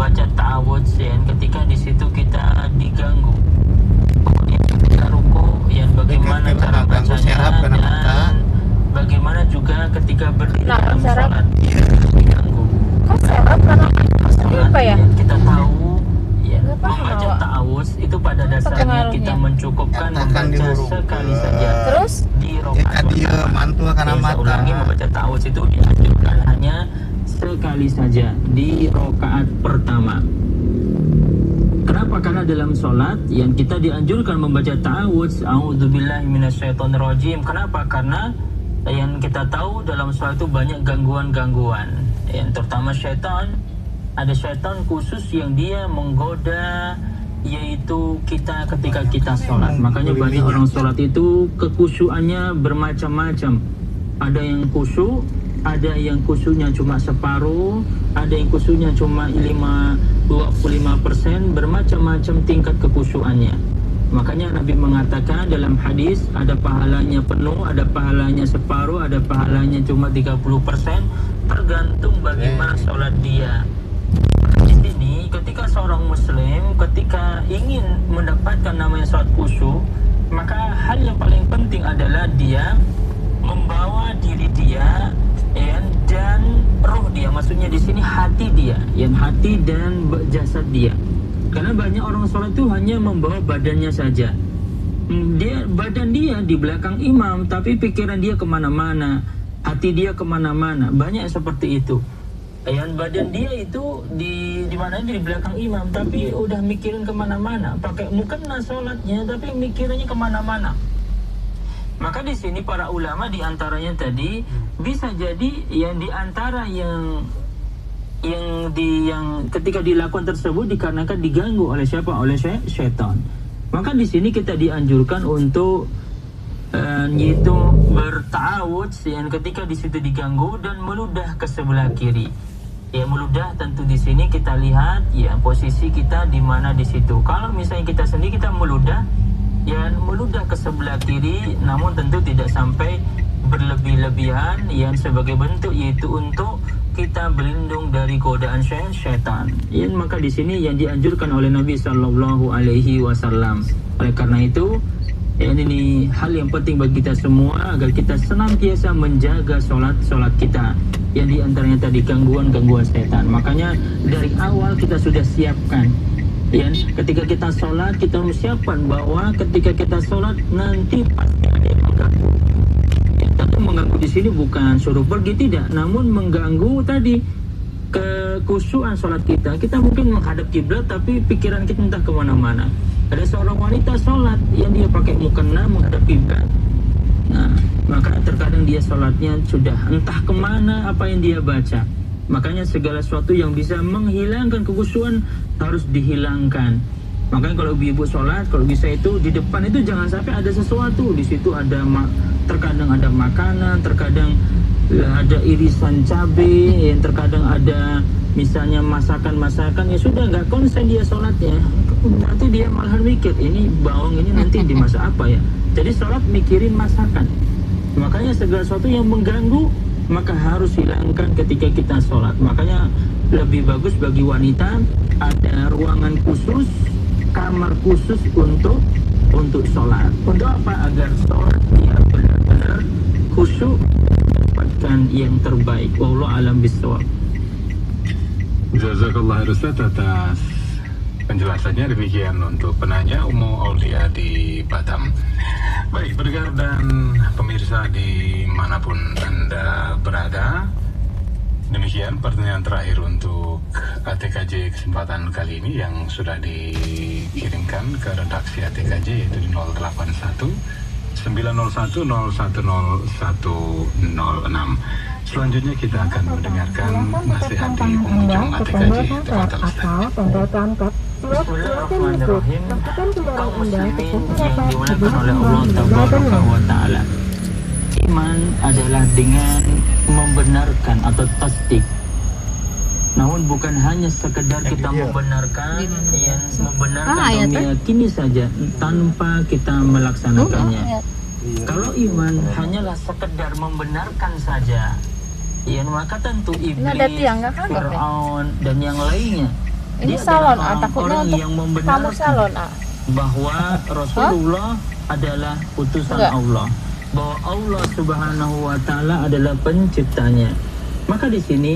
membaca ta'awudz ya, ketika di situ kita diganggu. Kemudian ketika ruku ya, bagaimana cara bacanya, dan bagaimana juga ketika berdiri dalam sholat diganggu. Kok serap karena apa ya? Kita tahu ya, membaca ta'awudz itu pada dasarnya kita mencukupkan membaca sekali saja. Terus Di rokaat mantul karena mata. Ulangi, membaca ta'awudz itu dianjurkan hanya sekali saja di rokaat pertama. Kenapa? Karena dalam sholat yang kita dianjurkan membaca ta'awudz, a'udzubillahi minasyaitonirrajim. Kenapa? Karena yang kita tahu dalam sholat itu banyak gangguan-gangguan, yang terutama syaitan. Ada syaitan khusus yang dia menggoda, yaitu kita ketika kita sholat. Makanya banyak orang sholat itu kekhusyuannya bermacam-macam. Ada yang khusyuk, ada yang khusyuknya cuma separuh, ada yang khusyuknya cuma 25%, bermacam-macam tingkat kekhusyuannya. Makanya Nabi mengatakan dalam hadis, ada pahalanya penuh, ada pahalanya separuh, ada pahalanya cuma 30%, tergantung bagaimana sholat dia. Di sini ketika seorang muslim ketika ingin mendapatkan namanya sholat khusyuk, maka hal yang paling penting adalah dia membawa diri dia dan roh dia, maksudnya di sini hati dia, yang hati dan jasad dia. Karena banyak orang sholat itu hanya membawa badannya saja. Badan dia di belakang imam, tapi pikiran dia kemana-mana, hati dia kemana-mana. Banyak seperti itu. Yang badan dia itu di mana, di belakang imam, tapi udah mikirin kemana-mana. Pakai mukena sholatnya, tapi mikirannya kemana-mana. Maka di sini para ulama diantaranya tadi bisa jadi yang diantara yang ketika dilakukan tersebut dikarenakan diganggu oleh siapa? Oleh syaitan. Maka di sini kita dianjurkan untuk yaitu berta'awudz yang ketika di situ diganggu dan meludah ke sebelah kiri. Ya, meludah tentu di sini kita lihat ya posisi kita di mana di situ. Kalau misalnya kita sendiri kita meludah ya meludah ke sebelah kiri, namun tentu tidak sampai berlebih-lebihan yang sebagai bentuk yaitu untuk kita berlindung dari godaan syaitan. Ya, maka di sini yang dianjurkan oleh Nabi Shallallahu Alaihi Wasallam. Oleh karena itu, ya, ini hal yang penting bagi kita semua agar kita senantiasa menjaga sholat kita. Yang diantaranya tadi gangguan-gangguan setan. Makanya dari awal kita sudah siapkan. Ya, ketika kita sholat kita siapkan bahwa ketika kita sholat nanti pasti ada yang mengganggu. Ya, tapi mengganggu di sini bukan suruh pergi, tidak, namun mengganggu tadi kekhusyuan sholat kita. Kita mungkin menghadap kiblat tapi pikiran kita entah kemana-mana. Ada seorang wanita sholat yang dia pakai mukena menghadap kiblat. Nah, maka terkadang dia sholatnya sudah entah kemana apa yang dia baca. Makanya segala sesuatu yang bisa menghilangkan kekhusyuan harus dihilangkan. Makanya kalau ibu-ibu sholat, kalau bisa itu di depan itu jangan sampai ada sesuatu. Di situ ada terkadang ada makanan, terkadang ada irisan cabai, yang terkadang ada misalnya masakan, ya sudah nggak konsen dia sholatnya. Nanti dia malah mikir ini bawang ini nanti dimasak apa ya. Jadi sholat mikirin masakan. Makanya segala sesuatu yang mengganggu maka harus hilangkan ketika kita sholat. Makanya lebih bagus bagi wanita ada ruangan khusus, kamar khusus untuk sholat. Untuk apa? Agar sholat dia benar-benar khusyuk, mendapatkan yang terbaik. Wallahu a'lam bishawab. Jazakallah Ustaz atas penjelasannya. Demikian untuk penanya Ummu Aulia di Batam. Baik, pendengar dan pemirsa dimanapun Anda berada, demikian pertanyaan terakhir untuk ATKJ kesempatan kali ini yang sudah dikirimkan ke redaksi ATKJ, yaitu di 081 901 010106. Selanjutnya kita akan mendengarkan nasihat di pengunjung ATKJ. atau tombol pelangkat. Bismillahirrahmanirrahim. Kaum muslimin yang dimuliakan oleh Allah Tabaraka wa Ta'ala, iman adalah dengan membenarkan atau tasdik. Namun bukan hanya sekedar kita membenarkan, yang membenarkan atau meyakini saja tanpa kita melaksanakannya. Kalau iman hanyalah sekedar membenarkan saja, ya maka tentu iblis, Fir'aun dan yang lainnya Ini Dia salon, adalah takutnya orang untuk yang kamu membenarkan salon, bahwa Rasulullah adalah utusan Enggak. Allah, bahwa Allah Subhanahu wa taala adalah penciptanya. Maka di sini